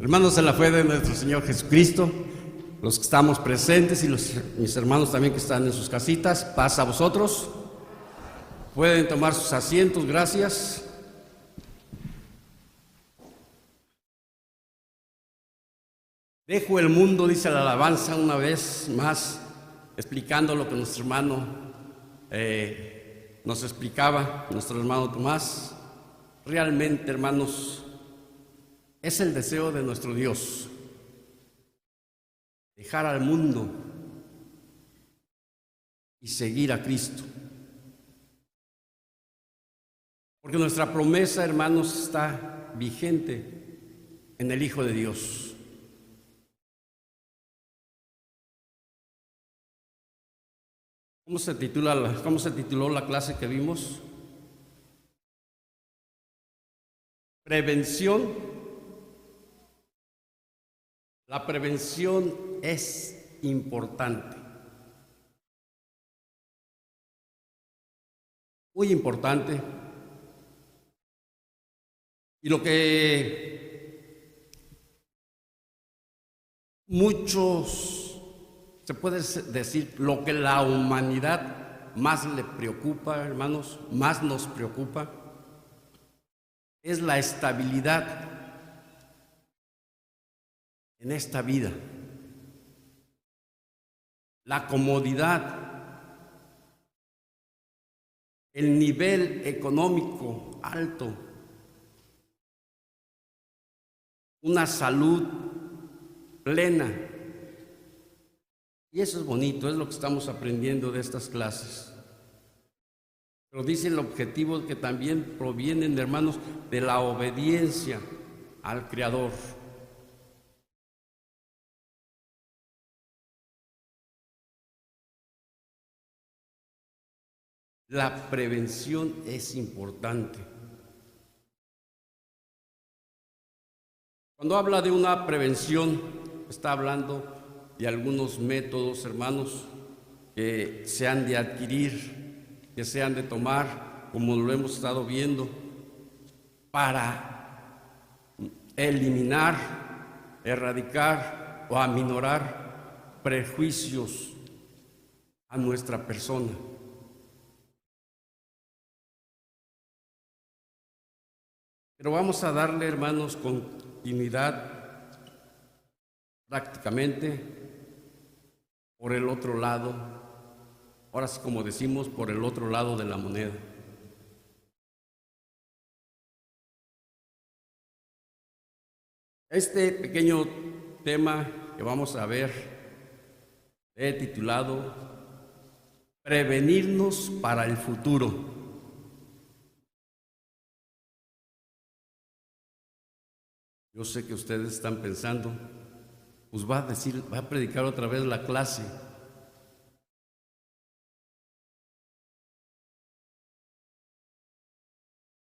Hermanos, en la fe de nuestro Señor Jesucristo, los que estamos presentes y mis hermanos también que están en sus casitas, paz a vosotros. Pueden tomar sus asientos, gracias. Dejo el mundo, dice la alabanza una vez más, explicando lo que nuestro hermano nos explicaba, nuestro hermano Tomás. Realmente, hermanos, es el deseo de nuestro Dios, dejar al mundo y seguir a Cristo. Porque nuestra promesa, hermanos, está vigente en el Hijo de Dios. ¿Cómo se tituló la clase que vimos? Prevención. La prevención es importante. Muy importante. Y lo que muchos, se puede decir, lo que la humanidad más le preocupa, hermanos, más nos preocupa, es la estabilidad en esta vida, la comodidad, el nivel económico alto, una salud plena. Y eso es bonito, es lo que estamos aprendiendo de estas clases. Pero dice el objetivo que también provienen, hermanos, de la obediencia al Creador. La prevención es importante. Cuando habla de una prevención, está hablando de algunos métodos, hermanos, que se han de adquirir, que se han de tomar, como lo hemos estado viendo, para eliminar, erradicar o aminorar prejuicios a nuestra persona. Pero vamos a darle, hermanos, continuidad prácticamente por el otro lado, ahora sí como decimos, por el otro lado de la moneda. Este pequeño tema que vamos a ver he titulado Prevenirnos para el futuro. Yo sé que ustedes están pensando, pues va a predicar otra vez la clase.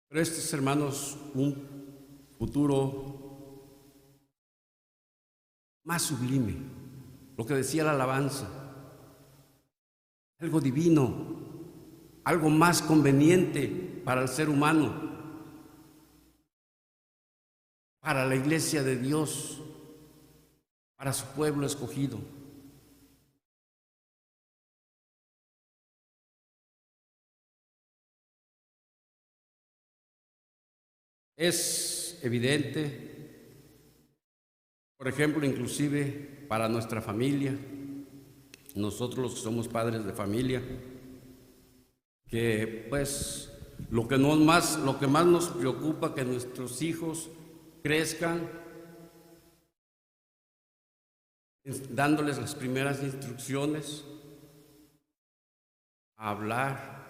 Pero este es, hermanos, un futuro más sublime, lo que decía la alabanza, algo divino, algo más conveniente para el ser humano, para la iglesia de Dios, para su pueblo escogido. Es evidente, por ejemplo, inclusive para nuestra familia, nosotros los que somos padres de familia, que pues lo que más nos preocupa que nuestros hijos crezcan dándoles las primeras instrucciones a hablar.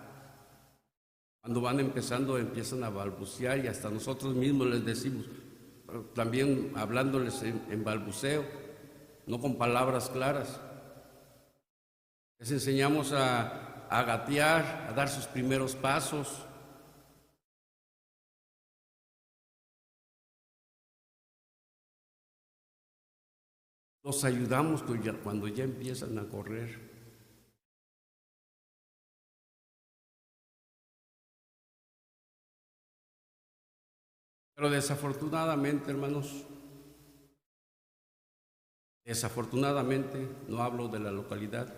Cuando van empezando, empiezan a balbucear y hasta nosotros mismos les decimos, también hablándoles en balbuceo, no con palabras claras. Les enseñamos a gatear, a dar sus primeros pasos. Los ayudamos cuando ya empiezan a correr. Pero desafortunadamente, hermanos, Desafortunadamente, no hablo de la localidad,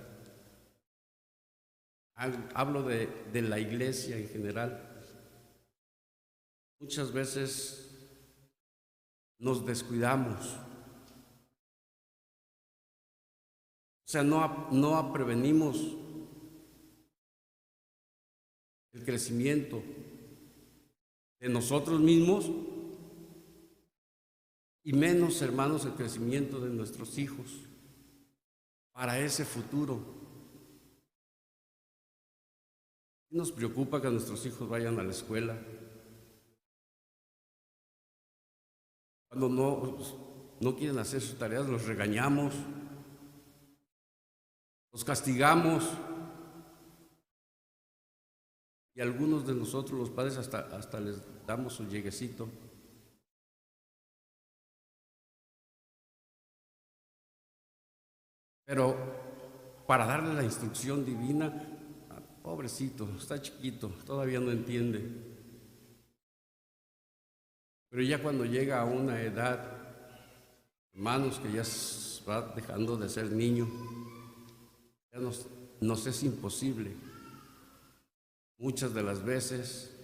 hablo de la iglesia en general. Muchas veces nos descuidamos, o sea, no prevenimos el crecimiento de nosotros mismos y menos, hermanos, el crecimiento de nuestros hijos para ese futuro. Nos preocupa que nuestros hijos vayan a la escuela. Cuando no quieren hacer sus tareas, los regañamos, los castigamos. Y algunos de nosotros, los padres, hasta les damos su lleguecito. Pero para darle la instrucción divina, pobrecito, está chiquito, todavía no entiende. Pero ya cuando llega a una edad, hermanos, que ya va dejando de ser niño, ya nos es imposible muchas de las veces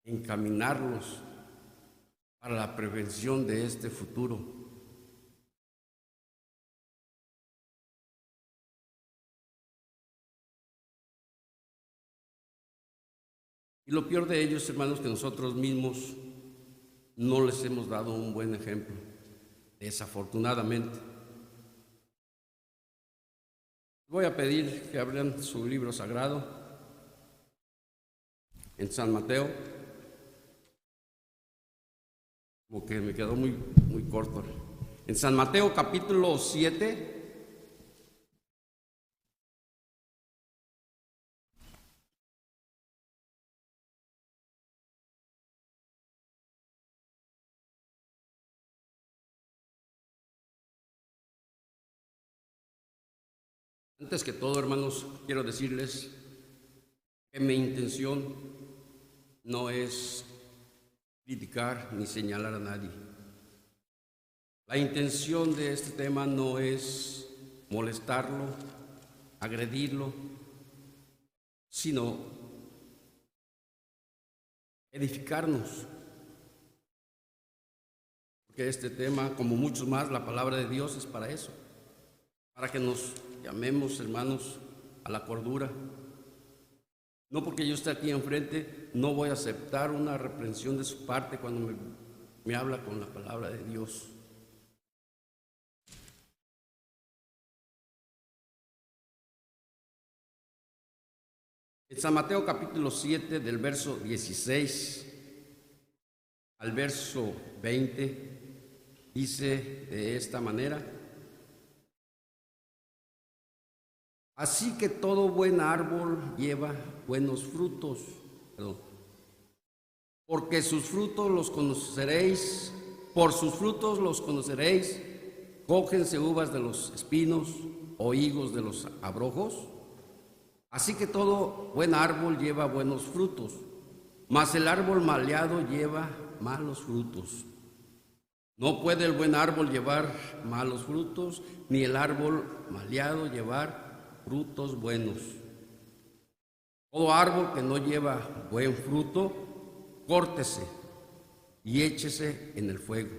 encaminarlos para la prevención de este futuro. Y lo peor de ellos, hermanos, que nosotros mismos no les hemos dado un buen ejemplo, desafortunadamente. Voy a pedir que abran su libro sagrado en San Mateo, como que me quedó muy corto. En San Mateo capítulo 7, antes que todo, hermanos, quiero decirles que mi intención no es criticar ni señalar a nadie. La intención de este tema no es molestarlo, agredirlo, sino edificarnos. Porque este tema, como muchos más, la palabra de Dios es para eso, para que nos llamemos, hermanos, a la cordura. No porque yo esté aquí enfrente, no voy a aceptar una reprensión de su parte cuando me habla con la palabra de Dios. En San Mateo capítulo 7, del verso 16 al verso 20, dice de esta manera: así que todo buen árbol lleva buenos frutos, porque sus frutos los conoceréis, por sus frutos los conoceréis. Cógense uvas de los espinos o higos de los abrojos. Así que todo buen árbol lleva buenos frutos, mas el árbol maleado lleva malos frutos. No puede el buen árbol llevar malos frutos, ni el árbol maleado llevar frutos buenos. Todo árbol que no lleva buen fruto, córtese y échese en el fuego.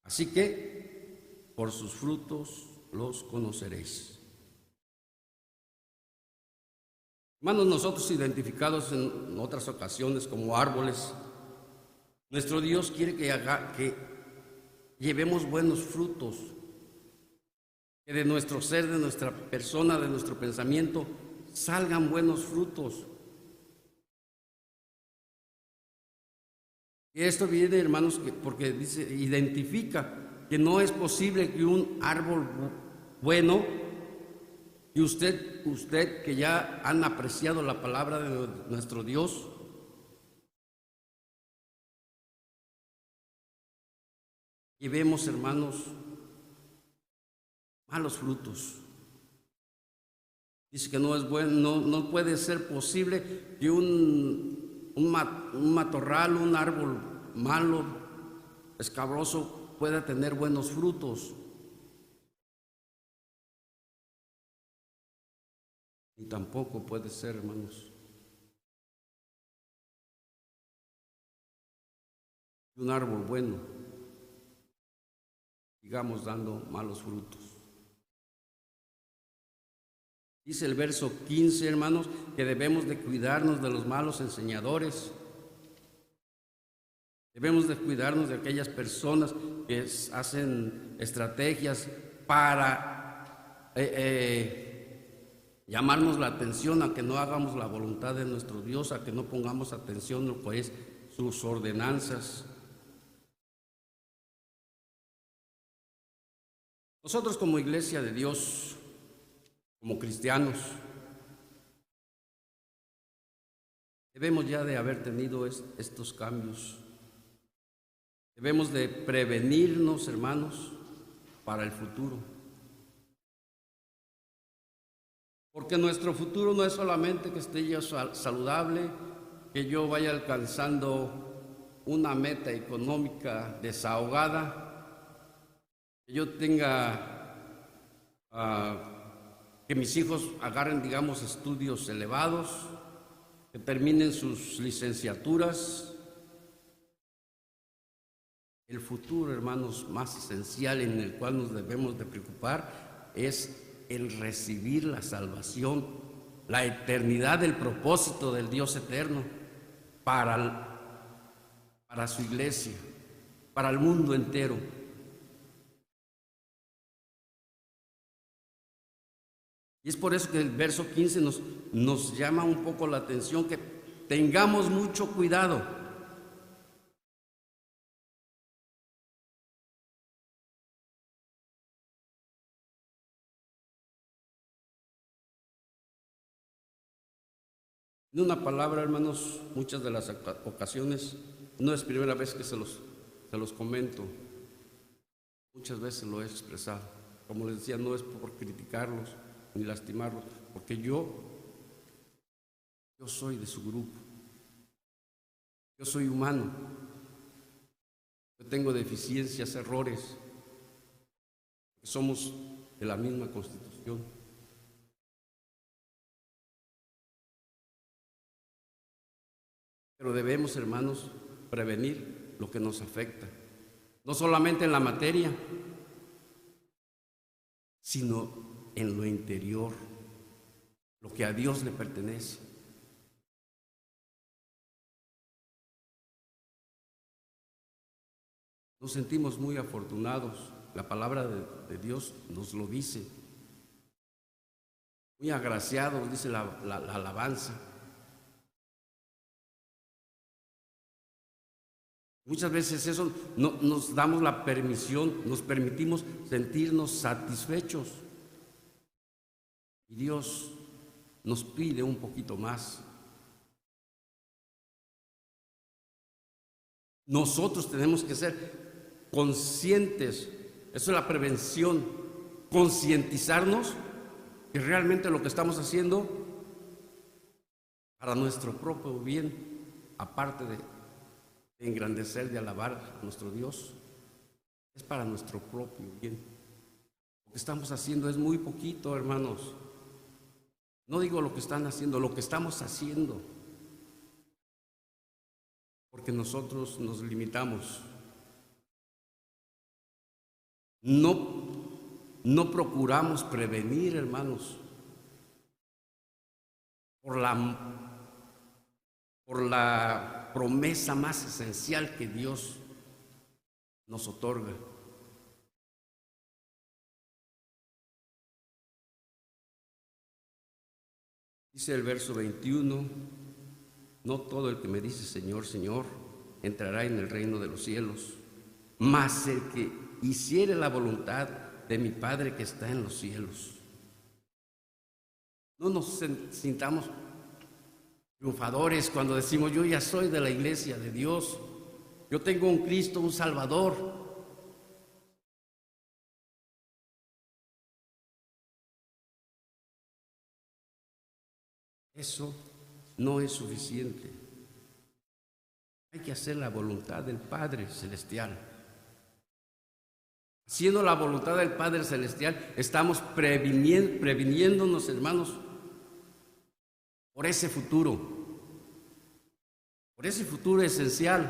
Así que por sus frutos los conoceréis. Hermanos, nosotros identificados en otras ocasiones como árboles, nuestro Dios quiere que llevemos buenos frutos, que de nuestro ser, de nuestra persona, de nuestro pensamiento, salgan buenos frutos. Y esto viene, hermanos, porque dice, identifica que no es posible que un árbol bueno, y usted que ya han apreciado la palabra de nuestro Dios, y vemos, hermanos, malos frutos. Dice que no es bueno, no puede ser posible que un matorral, un árbol malo, escabroso, pueda tener buenos frutos. ni tampoco puede ser, hermanos, que un árbol bueno sigamos dando malos frutos. Dice el verso 15, hermanos, que debemos de cuidarnos de los malos enseñadores. Debemos de cuidarnos de aquellas personas que hacen estrategias para llamarnos la atención a que no hagamos la voluntad de nuestro Dios, a que no pongamos atención en lo que es sus ordenanzas. Nosotros como iglesia de Dios, como cristianos, debemos ya de haber tenido estos cambios. Debemos de prevenirnos, hermanos, para el futuro. Porque nuestro futuro no es solamente que esté yo saludable, que yo vaya alcanzando una meta económica desahogada, que yo tenga, que mis hijos agarren, digamos, estudios elevados, que terminen sus licenciaturas. El futuro, hermanos, más esencial en el cual nos debemos de preocupar es el recibir la salvación, la eternidad, el propósito del Dios eterno para su iglesia, para el mundo entero. Y es por eso que el verso 15 nos llama un poco la atención, que tengamos mucho cuidado. En una palabra, hermanos, muchas de las ocasiones, no es primera vez que se los comento, muchas veces lo he expresado. Como les decía, no es por criticarlos ni lastimarlos, porque yo soy de su grupo, yo soy humano, yo tengo deficiencias, errores, somos de la misma Constitución. Pero debemos, hermanos, prevenir lo que nos afecta, no solamente en la materia, sino en lo interior, lo que a Dios le pertenece. Nos sentimos muy afortunados, la palabra de Dios nos lo dice, muy agraciados, dice la alabanza. Muchas veces eso no nos damos la permisión, nos permitimos sentirnos satisfechos. Y Dios nos pide un poquito más. Nosotros tenemos que ser conscientes, eso es la prevención, concientizarnos que realmente lo que estamos haciendo para nuestro propio bien, aparte de engrandecer, de alabar a nuestro Dios, es para nuestro propio bien. Lo que estamos haciendo es muy poquito, hermanos. No digo lo que están haciendo, lo que estamos haciendo. Porque nosotros nos limitamos. No procuramos prevenir, hermanos, por la promesa más esencial que Dios nos otorga. Dice el verso 21, no todo el que me dice Señor, Señor, entrará en el reino de los cielos, mas el que hiciere la voluntad de mi Padre que está en los cielos. No nos sintamos triunfadores cuando decimos, yo ya soy de la iglesia de Dios, yo tengo un Cristo, un Salvador. Eso no es suficiente. Hay que hacer la voluntad del Padre Celestial. Haciendo la voluntad del Padre Celestial, estamos previniéndonos, hermanos, por ese futuro esencial,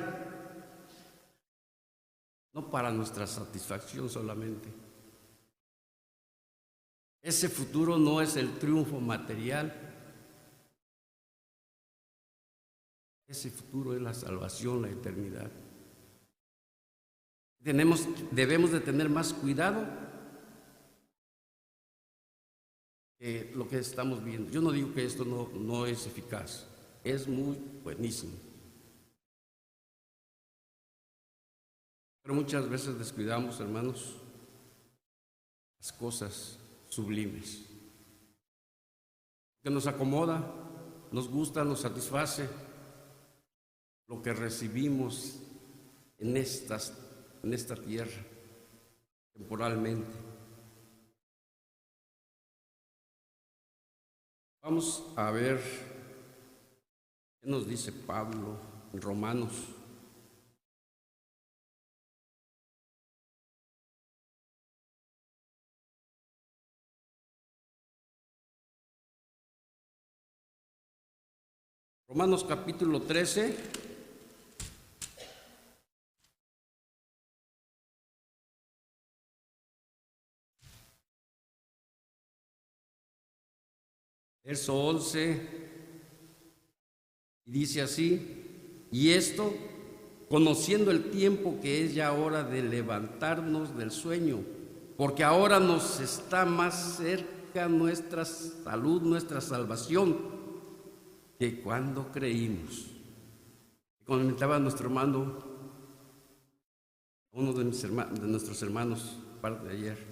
no para nuestra satisfacción solamente. Ese futuro no es el triunfo material, ese futuro es la salvación, la eternidad. Debemos de tener más cuidado que lo que estamos viendo. Yo no digo que esto no es eficaz, es muy buenísimo. Pero muchas veces descuidamos, hermanos, las cosas sublimes, que nos acomoda, nos gusta, nos satisface lo que recibimos en esta tierra, temporalmente. Vamos a ver qué nos dice Pablo en Romanos. Romanos capítulo 13. Verso 11, y dice así: y esto, conociendo el tiempo que es ya hora de levantarnos del sueño, porque ahora nos está más cerca nuestra salud, nuestra salvación, que cuando creímos. Comentaba nuestro hermano, uno de nuestros hermanos, parte de ayer,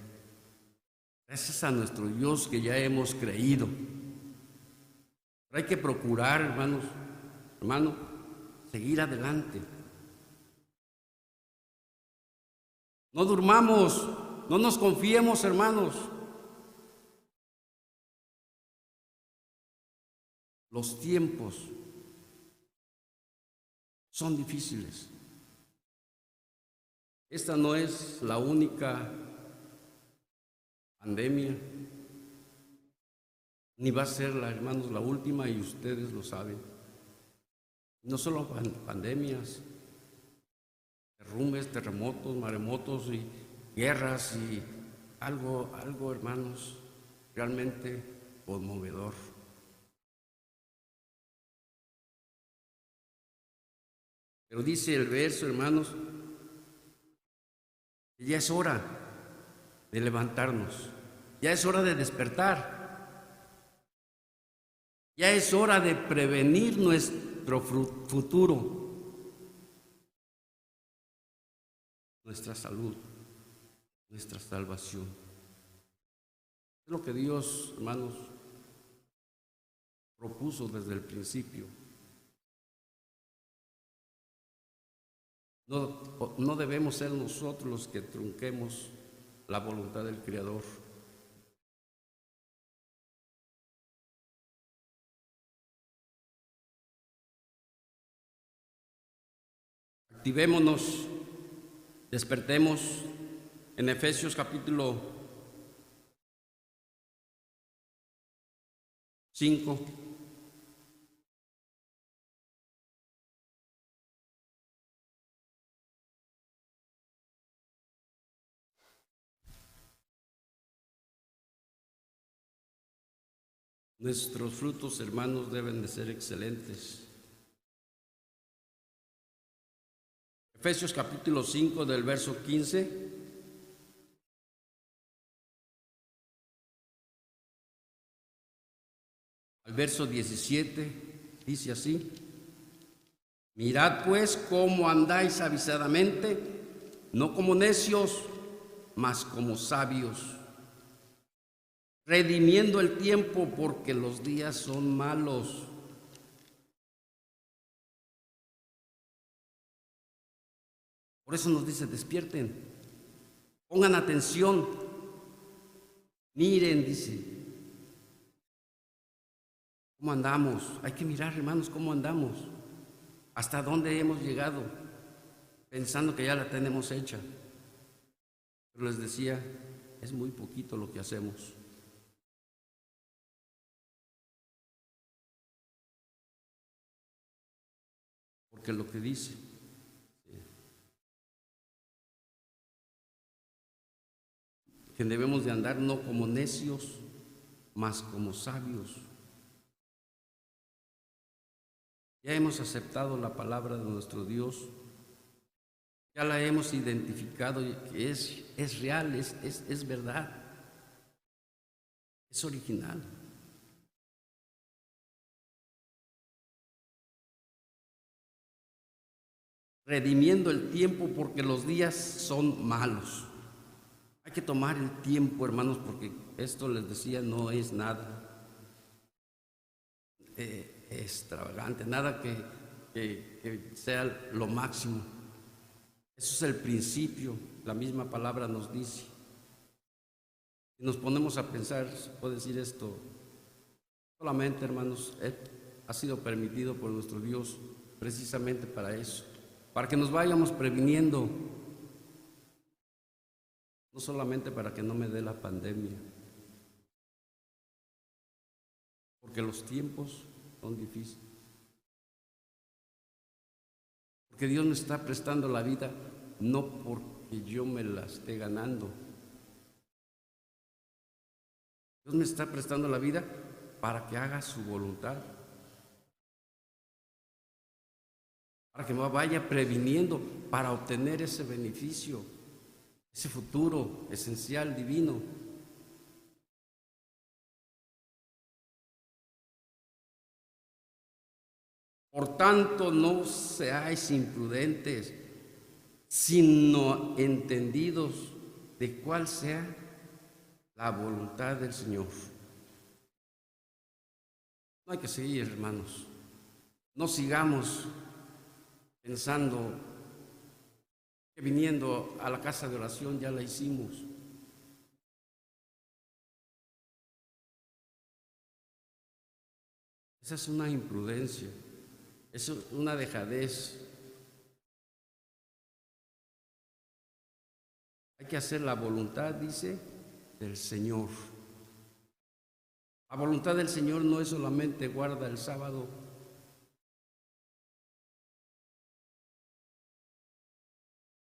gracias a nuestro Dios que ya hemos creído. Pero hay que procurar, hermano, seguir adelante. No durmamos, no nos confiemos, hermanos. Los tiempos son difíciles. Esta no es la única pandemia, ni va a ser, hermanos, la última, y ustedes lo saben. No solo pandemias, derrumbes, terremotos, maremotos y guerras y algo, hermanos, realmente conmovedor. Pero dice el verso, hermanos, que ya es hora de levantarnos, ya es hora de despertar. Ya es hora de prevenir nuestro futuro, nuestra salud, nuestra salvación. Es lo que Dios, hermanos, propuso desde el principio. No debemos ser nosotros los que trunquemos la voluntad del Creador. Activémonos, despertemos. En Efesios capítulo 5. Nuestros frutos, hermanos, deben de ser excelentes. Efesios capítulo 5 del verso 15. Al verso 17 dice así: mirad pues cómo andáis avisadamente, no como necios, mas como sabios, redimiendo el tiempo, porque los días son malos. Por eso nos dice: despierten, pongan atención, miren, dice, cómo andamos. Hay que mirar, hermanos, cómo andamos, hasta dónde hemos llegado, pensando que ya la tenemos hecha. Pero les decía, es muy poquito lo que hacemos. porque lo que dice. Que debemos de andar no como necios, mas como sabios. Ya hemos aceptado la palabra de nuestro Dios, ya la hemos identificado, que es real, es verdad, es original. Redimiendo el tiempo porque los días son malos. Hay que tomar el tiempo, hermanos, porque esto les decía, no es nada extravagante, nada que sea lo máximo. Eso es el principio, la misma palabra nos dice. Si nos ponemos a pensar, se puede decir esto, solamente, hermanos, ha sido permitido por nuestro Dios precisamente para eso, para que nos vayamos previniendo. No solamente para que no me dé la pandemia, porque los tiempos son difíciles. Porque Dios me está prestando la vida no porque yo me la esté ganando. Dios me está prestando la vida para que haga su voluntad, para que me vaya previniendo para obtener ese beneficio, ese futuro esencial, divino. Por tanto, no seáis imprudentes, sino entendidos de cuál sea la voluntad del Señor. No hay que seguir, hermanos. No sigamos pensando que viniendo a la casa de oración ya la hicimos. Esa es una imprudencia, es una dejadez. Hay que hacer la voluntad, dice, del Señor. La voluntad del Señor no es solamente guarda el sábado.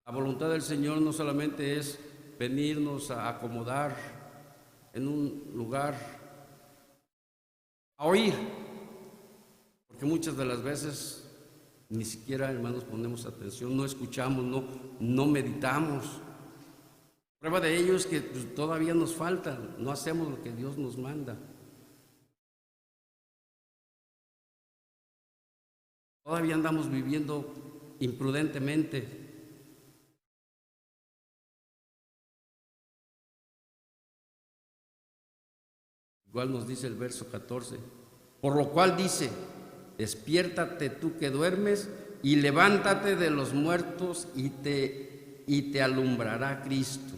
La voluntad del Señor no solamente es venirnos a acomodar en un lugar a oír, porque muchas de las veces ni siquiera, hermanos, ponemos atención, no escuchamos, no meditamos. Prueba de ello es que todavía nos falta, no hacemos lo que Dios nos manda. Todavía andamos viviendo imprudentemente. Igual nos dice el verso 14, por lo cual dice, despiértate tú que duermes y levántate de los muertos y te alumbrará Cristo.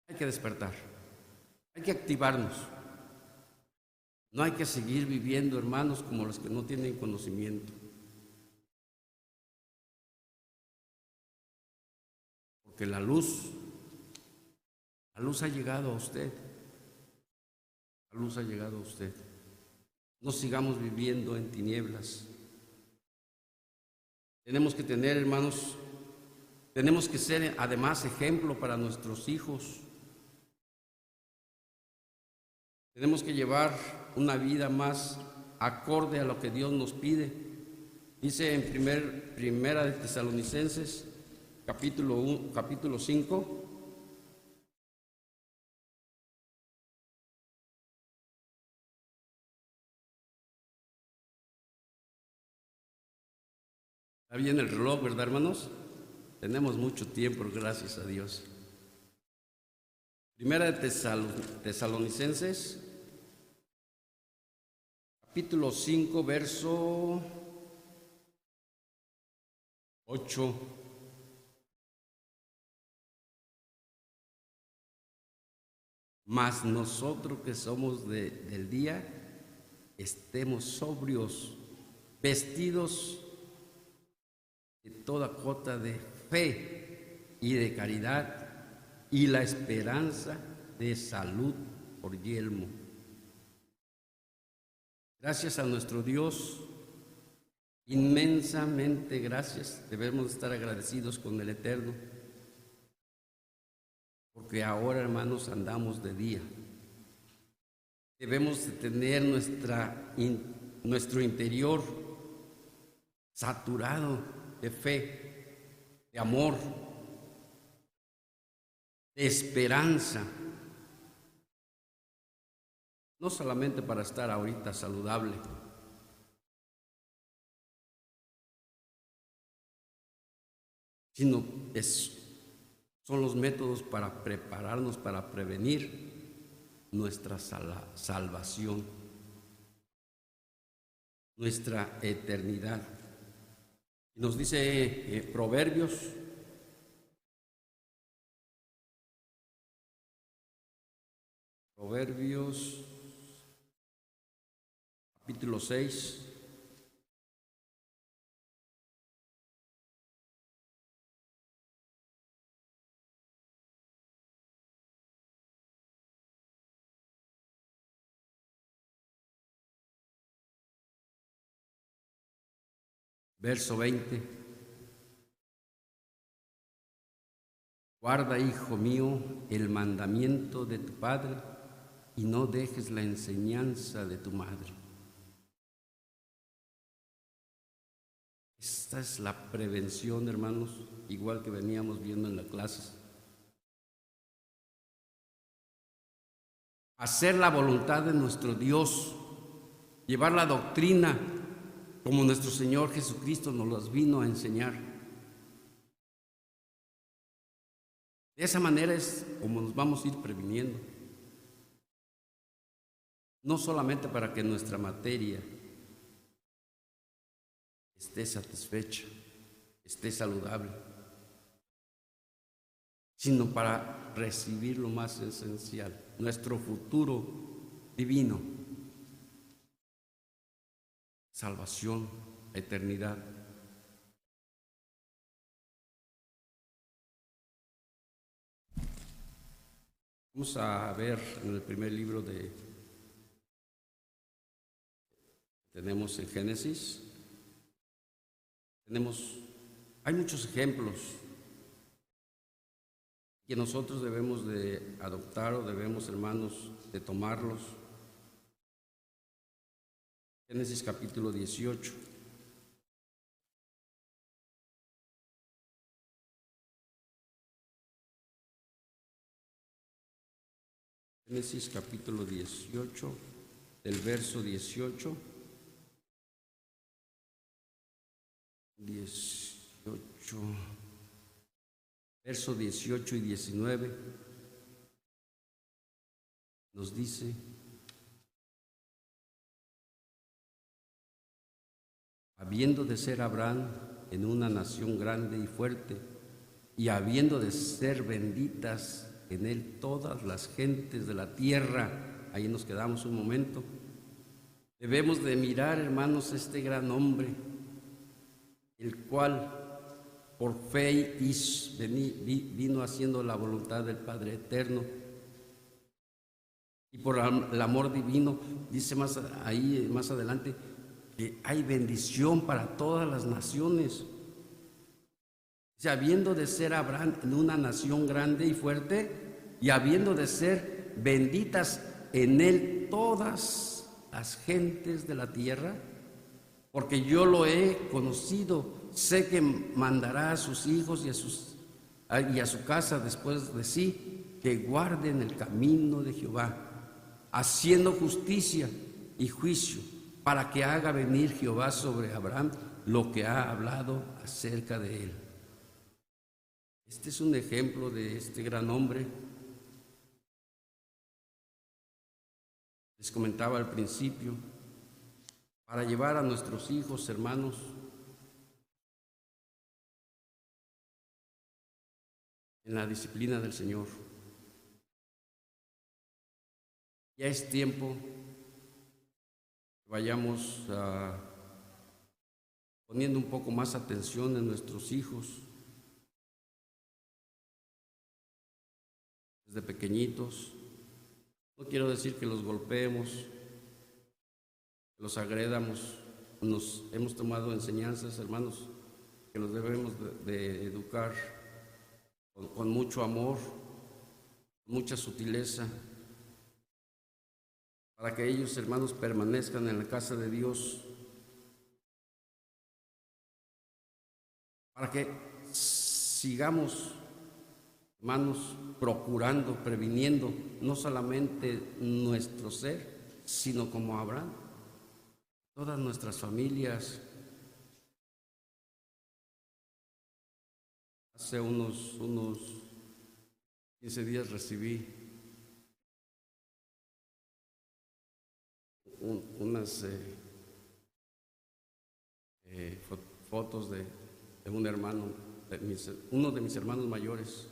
Hay que despertar, hay que activarnos. No hay que seguir viviendo, hermanos, como los que no tienen conocimiento. Porque la luz ha llegado a usted. La luz ha llegado a usted. No sigamos viviendo en tinieblas. Tenemos que tener, hermanos, tenemos que ser además ejemplo para nuestros hijos. Tenemos que llevar una vida más acorde a lo que Dios nos pide. Dice en primera de Tesalonicenses, capítulo 5, está bien el reloj, ¿verdad, hermanos? Tenemos mucho tiempo, gracias a Dios. Primera de Tesalonicenses, capítulo 5, verso 8. Mas nosotros que somos del día, estemos sobrios, vestidos de toda cota de fe y de caridad, y la esperanza de salud por yelmo. Gracias a nuestro Dios, Inmensamente gracias. Debemos estar agradecidos con el Eterno, porque ahora, hermanos, andamos de día. Debemos de tener nuestro interior saturado de fe, de amor, de esperanza. No solamente para estar ahorita saludable, sino son los métodos para prepararnos, para prevenir nuestra salvación, nuestra eternidad. Nos dice Proverbios, capítulo 6, verso 20. Guarda, hijo mío, el mandamiento de tu padre y no dejes la enseñanza de tu madre. Esta es la prevención, hermanos, igual que veníamos viendo en las clases. Hacer la voluntad de nuestro Dios, llevar la doctrina como nuestro Señor Jesucristo nos las vino a enseñar. De esa manera es como nos vamos a ir previniendo. No solamente para que nuestra materia esté satisfecha, esté saludable, sino para recibir lo más esencial, nuestro futuro divino, salvación, eternidad. Vamos a ver en el primer libro tenemos en Génesis, hay muchos ejemplos que nosotros debemos de adoptar o debemos, hermanos, de tomarlos. Génesis capítulo 18. Génesis capítulo 18, del verso 18. 18, verso 18 y 19, nos dice: habiendo de ser Abraham en una nación grande y fuerte, y habiendo de ser benditas en él todas las gentes de la tierra. Ahí nos quedamos un momento. Debemos de mirar, hermanos, este gran hombre, el cual por fe vino haciendo la voluntad del Padre Eterno, y por el amor divino, dice más adelante, que hay bendición para todas las naciones. O sea, habiendo de ser Abraham en una nación grande y fuerte, y habiendo de ser benditas en él todas las gentes de la tierra, porque yo lo he conocido, sé que mandará a sus hijos y a su casa después de sí, que guarden el camino de Jehová, haciendo justicia y juicio, para que haga venir Jehová sobre Abraham lo que ha hablado acerca de él. Este es un ejemplo de este gran hombre. Les comentaba al principio, para llevar a nuestros hijos, hermanos, en la disciplina del Señor. Ya es tiempo que vayamos poniendo un poco más atención en nuestros hijos, desde pequeñitos. No quiero decir que los golpeemos, que los agredamos, nos hemos tomado enseñanzas, hermanos, que nos debemos de educar con mucho amor, mucha sutileza, para que ellos, hermanos, permanezcan en la casa de Dios, para que sigamos, hermanos, procurando, previniendo, no solamente nuestro ser, sino como Abraham, todas nuestras familias. Hace unos 15 días recibí unas fotos de un hermano, uno de mis hermanos mayores.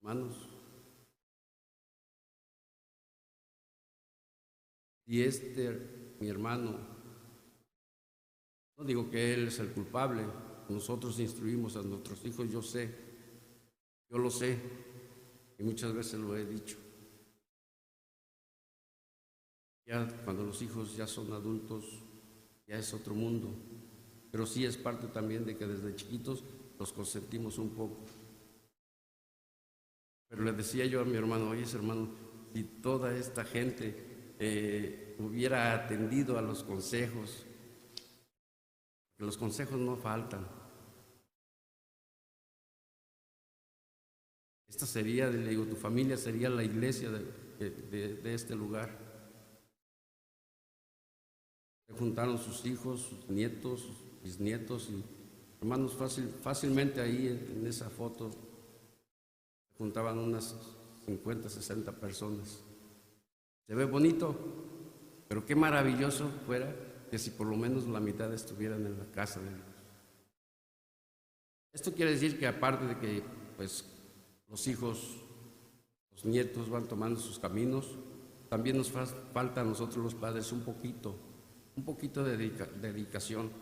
Hermanos, y mi hermano, no digo que él es el culpable, nosotros instruimos a nuestros hijos, yo lo sé, y muchas veces lo he dicho. Ya cuando los hijos ya son adultos, ya es otro mundo, pero sí es parte también de que desde chiquitos los consentimos un poco. Pero le decía yo a mi hermano, oye, hermano, si toda esta gente hubiera atendido a los consejos, que los consejos no faltan. Esta sería, le digo, tu familia sería la iglesia de este lugar. Se juntaron sus hijos, sus nietos, sus bisnietos y hermanos, fácilmente ahí en esa foto se juntaban unas 50, 60 personas. Se ve bonito, pero qué maravilloso fuera que si por lo menos la mitad estuvieran en la casa de Dios. Esto quiere decir que aparte de que pues los hijos, los nietos van tomando sus caminos, también nos falta a nosotros los padres un poquito de dedicación.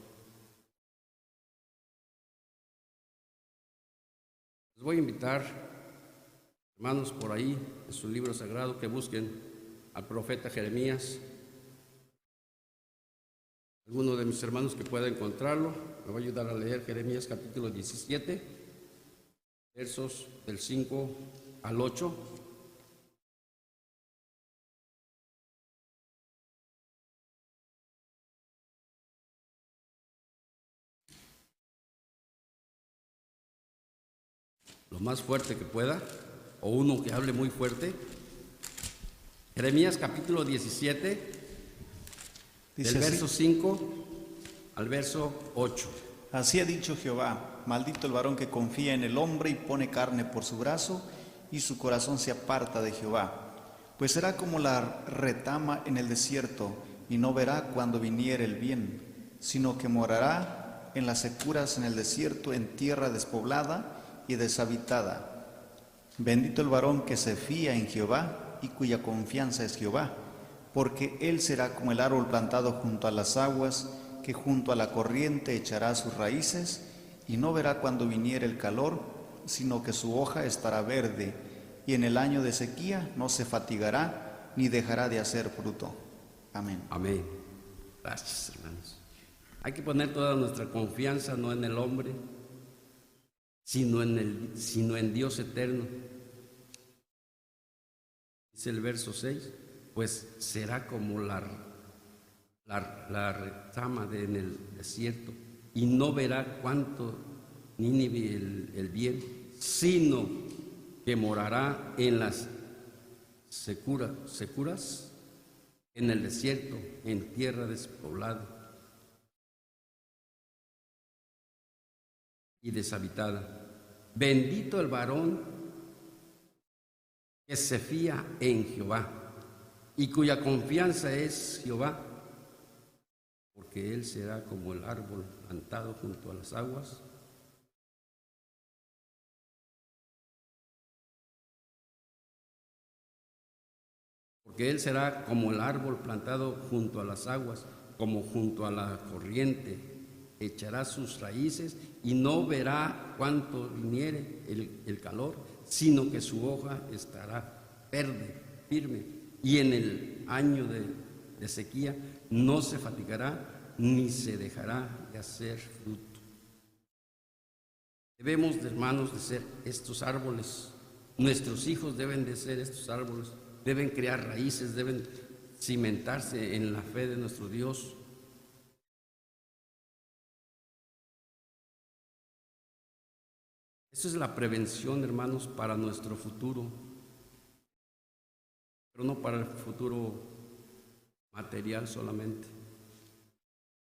Les voy a invitar, hermanos, por ahí en su libro sagrado que busquen al profeta Jeremías. Alguno de mis hermanos que pueda encontrarlo me va a ayudar a leer Jeremías capítulo 17, versos del 5 al 8. Lo más fuerte que pueda, o uno que hable muy fuerte. Jeremías capítulo 17, del verso 5 al verso 8. Así ha dicho Jehová: maldito el varón que confía en el hombre y pone carne por su brazo, y su corazón se aparta de Jehová. Pues será como la retama en el desierto, y no verá cuando viniere el bien, sino que morará en las securas en el desierto, en tierra despoblada y deshabitada. Bendito el varón que se fía en Jehová y cuya confianza es Jehová, porque él será como el árbol plantado junto a las aguas, que junto a la corriente echará sus raíces, y no verá cuando viniere el calor, sino que su hoja estará verde, y en el año de sequía no se fatigará, ni dejará de hacer fruto. Amén. Amén. Gracias, hermanos. Hay que poner toda nuestra confianza no en el hombre, sino en Dios eterno. Dice el verso 6, pues será como la retama en el desierto, y no verá cuánto ni el bien, sino que morará en las securas, en el desierto, en tierra despoblada y deshabitada. Bendito el varón que se fía en Jehová y cuya confianza es Jehová, porque él será como el árbol plantado junto a las aguas, porque él será como el árbol plantado junto a las aguas, como junto a la corriente, echará sus raíces y no verá cuánto viniere el calor, sino que su hoja estará verde, firme, y en el año de sequía no se fatigará ni se dejará de hacer fruto. Debemos, hermanos, de ser estos árboles. Nuestros hijos deben de ser estos árboles, deben crear raíces, deben cimentarse en la fe de nuestro Dios. Esa es la prevención, hermanos, para nuestro futuro, pero no para el futuro material solamente,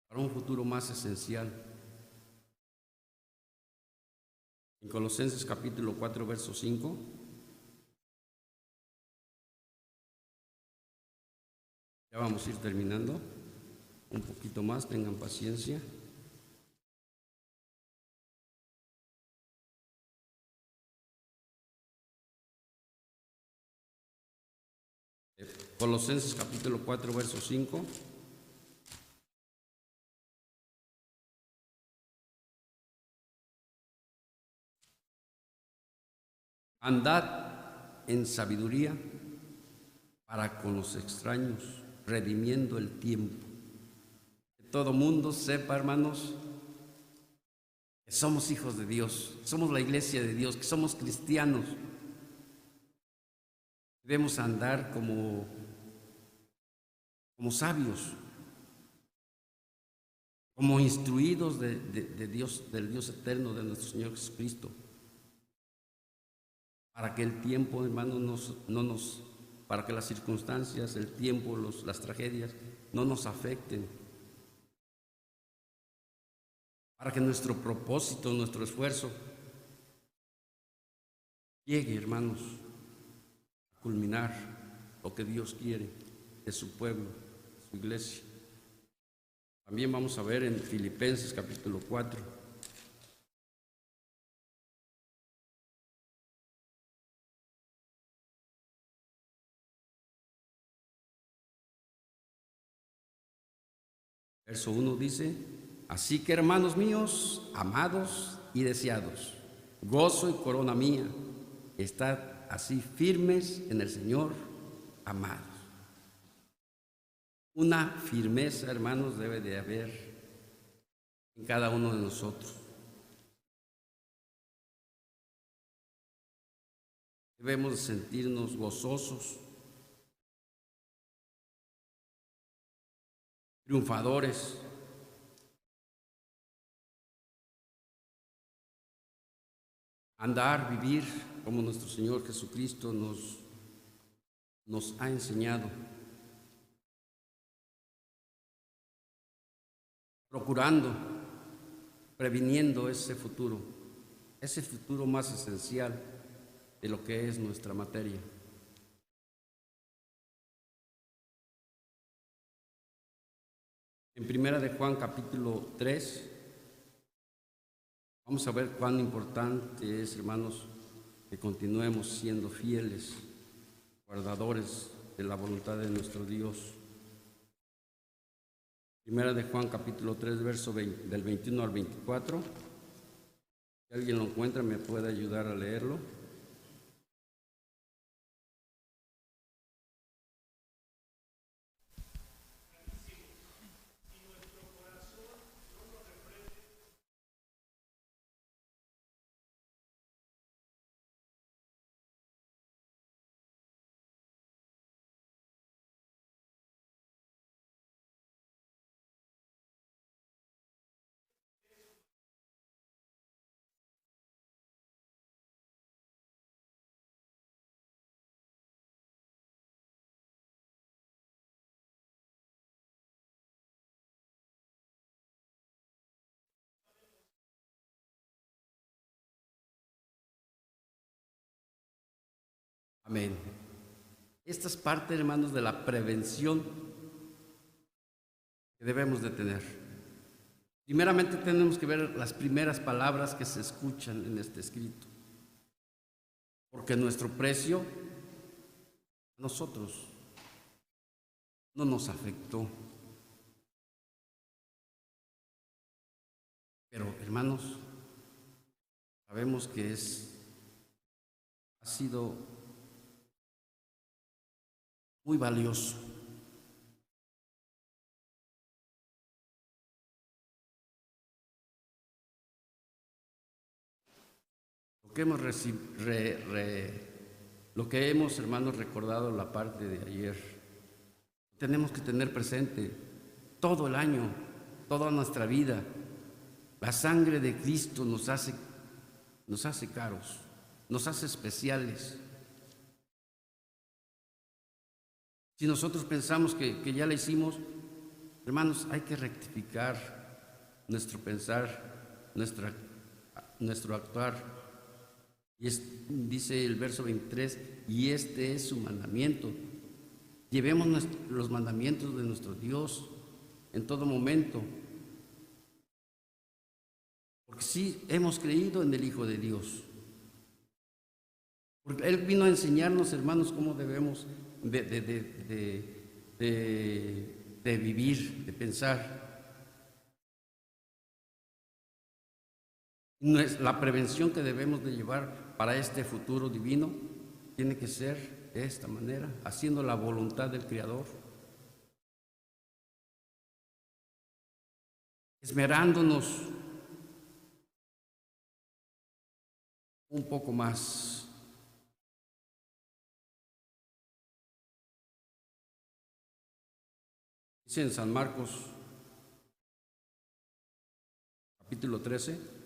para un futuro más esencial. En Colosenses capítulo 4, verso 5, ya vamos a ir terminando, un poquito más, tengan paciencia. Colosenses capítulo 4, verso 5. Andad en sabiduría para con los extraños, redimiendo el tiempo. Que todo mundo sepa, hermanos, que somos hijos de Dios, que somos la iglesia de Dios, que somos cristianos. Debemos andar como sabios, como instruidos de Dios, del Dios eterno, de nuestro Señor Jesucristo, para que el tiempo, hermanos, para que las circunstancias, el tiempo, las tragedias no nos afecten, para que nuestro propósito, nuestro esfuerzo llegue, hermanos, a culminar lo que Dios quiere de su pueblo, de su iglesia. También vamos a ver en Filipenses capítulo 4. Verso 1 dice: así que, hermanos míos, amados y deseados, gozo y corona mía, estad así firmes en el Señor, amados. Una firmeza, hermanos, debe de haber en cada uno de nosotros. Debemos de sentirnos gozosos, triunfadores, andar, vivir como nuestro Señor Jesucristo nos ha enseñado, procurando, previniendo ese futuro más esencial de lo que es nuestra materia. En Primera de Juan capítulo 3, vamos a ver cuán importante es, hermanos, que continuemos siendo fieles, guardadores de la voluntad de nuestro Dios. Primera de Juan capítulo 3, verso del 21 al 24. Si alguien lo encuentra, me puede ayudar a leerlo. Amén. Esta es parte, hermanos, de la prevención que debemos de tener. Primeramente tenemos que ver las primeras palabras que se escuchan en este escrito, porque nuestro precio a nosotros no nos afectó. Pero, hermanos, sabemos que ha sido muy valioso. Lo que hemos lo que hemos, hermanos, recordado la parte de ayer, tenemos que tener presente todo el año, toda nuestra vida. La sangre de Cristo nos hace caros, nos hace especiales. Si nosotros pensamos que ya la hicimos, hermanos, hay que rectificar nuestro pensar, nuestro actuar. Y dice el verso 23, y este es su mandamiento. Llevemos los mandamientos de nuestro Dios en todo momento. Porque sí hemos creído en el Hijo de Dios. Porque Él vino a enseñarnos, hermanos, cómo debemos de vivir, de pensar. La prevención que debemos de llevar para este futuro divino tiene que ser de esta manera, haciendo la voluntad del Creador, esmerándonos un poco más. Dice en San Marcos, capítulo 13,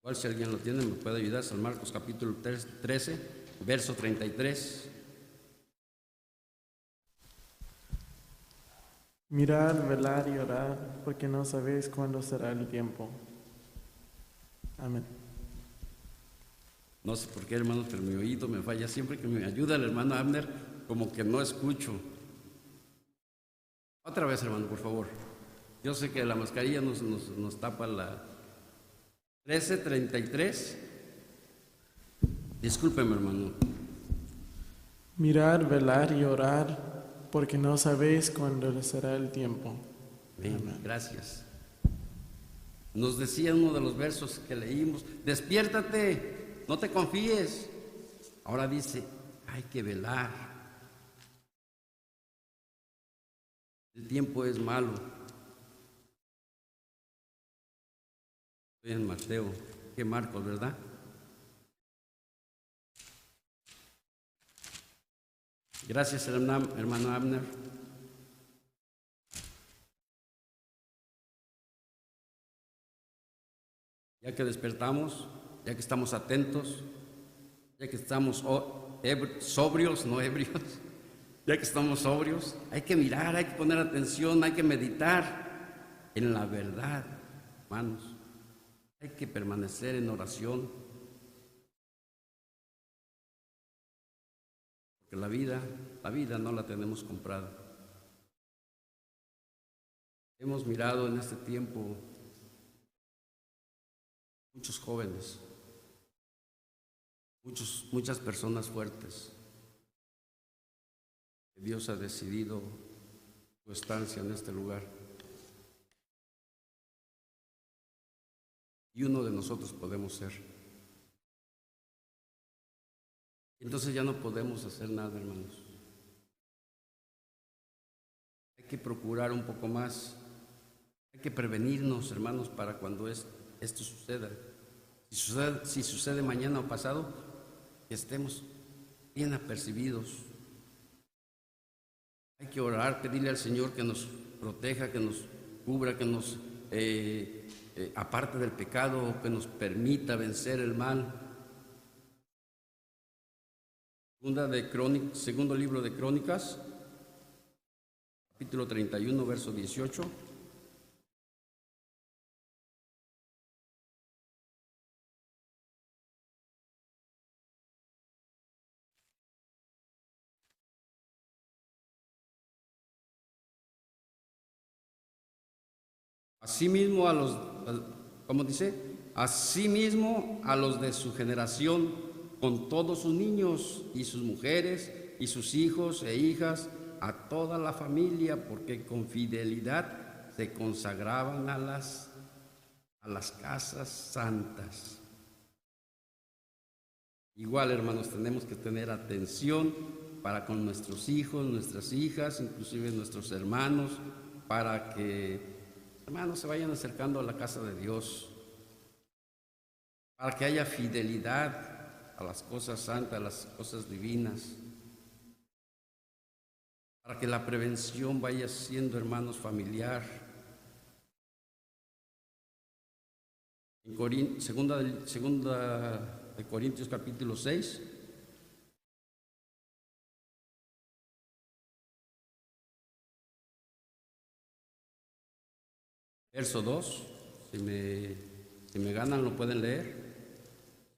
igual si alguien lo tiene me puede ayudar. San Marcos capítulo 13, verso 33. Mirad, velar y orar, porque no sabéis cuándo será el tiempo. Amén. No sé por qué, hermano, pero mi oído me falla. Siempre que me ayuda el hermano Abner, como que no escucho. Otra vez, hermano, por favor. Yo sé que la mascarilla nos tapa la 13:33. Discúlpeme, hermano. Mirad, velar y orar, porque no sabéis cuándo será el tiempo. Bien, Amén. gracias. Nos decía uno de los versos que leímos, despiértate, no te confíes. Ahora dice, hay que velar. El tiempo es malo. Estoy en Mateo, que Marcos, ¿verdad? Gracias, hermano Abner. Ya que despertamos, ya que estamos atentos, ya que estamos sobrios, no ebrios, ya que estamos sobrios, hay que mirar, hay que poner atención, hay que meditar en la verdad, hermanos. Hay que permanecer en oración, porque la vida no la tenemos comprada. Hemos mirado en este tiempo muchos jóvenes, muchas personas fuertes. Dios ha decidido su estancia en este lugar. Y uno de nosotros podemos ser. Entonces ya no podemos hacer nada, hermanos. Hay que procurar un poco más. Hay que prevenirnos, hermanos, para cuando esto suceda. Si sucede mañana o pasado, que estemos bien apercibidos. Hay que orar, pedirle al Señor que nos proteja, que nos cubra, que nos aparte del pecado, que nos permita vencer el mal. Segundo libro de Crónicas, capítulo 31, verso 18. Asimismo ¿cómo dice? Asimismo a los de su generación, con todos sus niños y sus mujeres y sus hijos e hijas, a toda la familia, porque con fidelidad se consagraban a las a las casas santas. Igual, hermanos, tenemos que tener atención para con nuestros hijos, nuestras hijas, inclusive nuestros hermanos, para que, hermanos, se vayan acercando a la casa de Dios, para que haya fidelidad a las cosas santas, a las cosas divinas, para que la prevención vaya siendo, hermanos, familiar. En segunda de Corintios capítulo 6, verso 2, si me ganan lo pueden leer.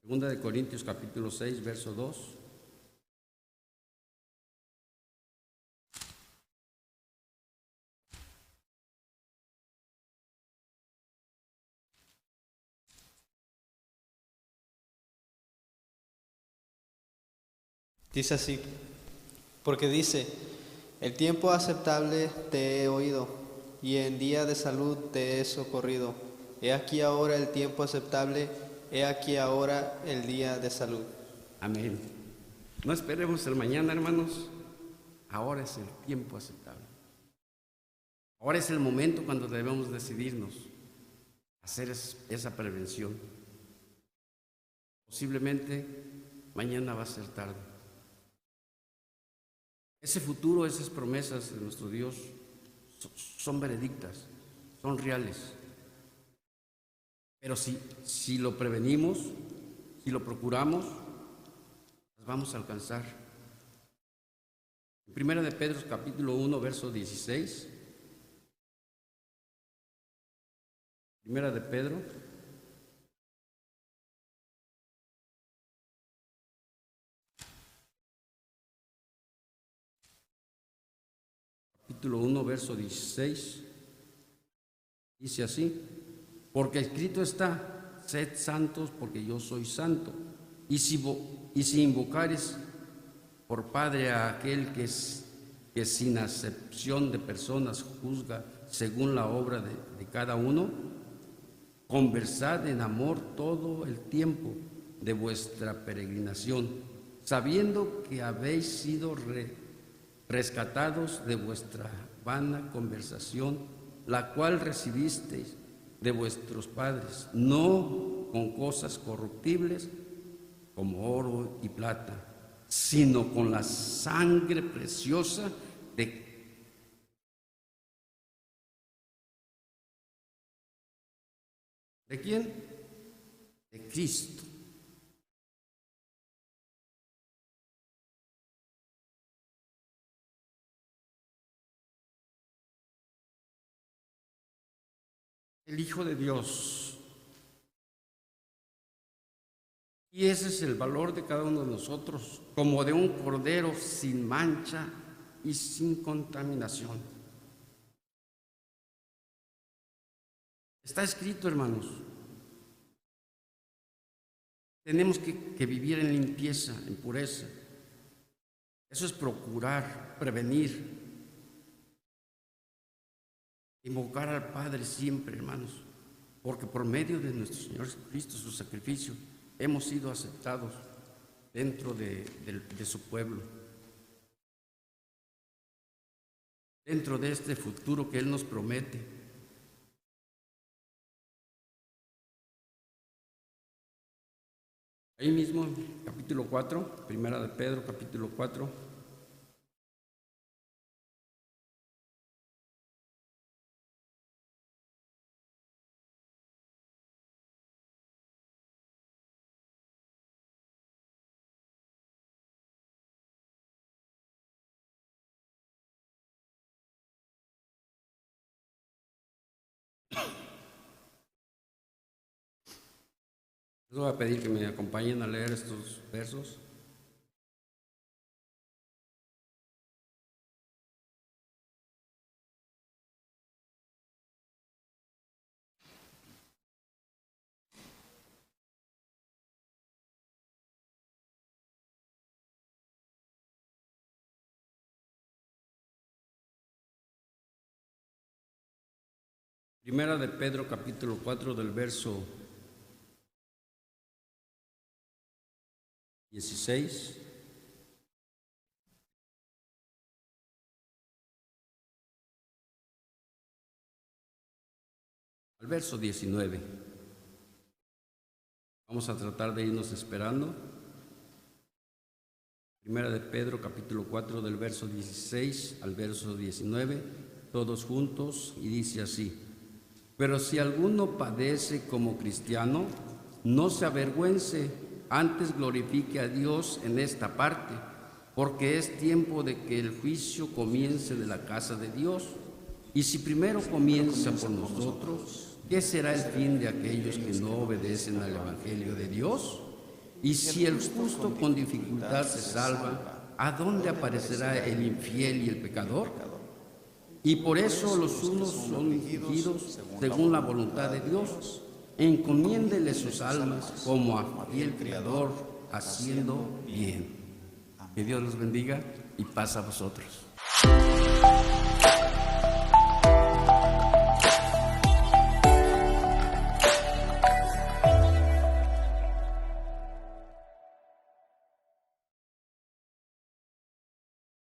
Segunda de Corintios capítulo 6, verso 2. Dice así, porque dice, el tiempo aceptable te he oído, y en día de salud te he socorrido. He aquí ahora el tiempo aceptable, he aquí ahora el día de salud. Amén. No esperemos el mañana, hermanos. Ahora es el tiempo aceptable. Ahora es el momento cuando debemos decidirnos a hacer esa prevención. Posiblemente mañana va a ser tarde. Ese futuro, esas promesas de nuestro Dios son veredictas, son reales. Pero si lo prevenimos, si lo procuramos, las vamos a alcanzar. En Primera de Pedro, capítulo 1, verso 16. Primera de Pedro, capítulo 1, verso 16. Dice así, porque escrito está, sed santos porque yo soy santo. Y si invocares por Padre a aquel que sin acepción de personas juzga según la obra de cada uno, conversad en amor todo el tiempo de vuestra peregrinación, sabiendo que habéis sido rescatados de vuestra vana conversación, la cual recibisteis de vuestros padres, no con cosas corruptibles como oro y plata, sino con la sangre preciosa ¿de quién? De Cristo. El Hijo de Dios. Y ese es el valor de cada uno de nosotros, como de un cordero sin mancha y sin contaminación. Está escrito, hermanos. Tenemos que vivir en limpieza, en pureza. Eso es procurar, prevenir, invocar al Padre siempre, hermanos, porque por medio de nuestro Señor Jesucristo, su sacrificio, hemos sido aceptados dentro de su pueblo, dentro de este futuro que Él nos promete. Ahí mismo, capítulo 4, Primera de Pedro, capítulo 4. Les voy a pedir que me acompañen a leer estos versos. Primera de Pedro, capítulo 4, del verso 16. Al verso 19. Vamos a tratar de irnos esperando. Primera de Pedro, capítulo 4, del verso 16 al verso 19, todos juntos, y dice así: Pero si alguno padece como cristiano, no se avergüence, antes glorifique a Dios en esta parte, porque es tiempo de que el juicio comience de la casa de Dios. Y si primero comienza por nosotros, ¿qué será el fin de aquellos que no obedecen al Evangelio de Dios? Y si el justo con dificultad se salva, ¿a dónde aparecerá el infiel y el pecador? Y por eso los unos son ungidos según la voluntad de Dios. Encomiéndele sus almas como a fiel Creador, haciendo bien. Que Dios los bendiga y paz a vosotros.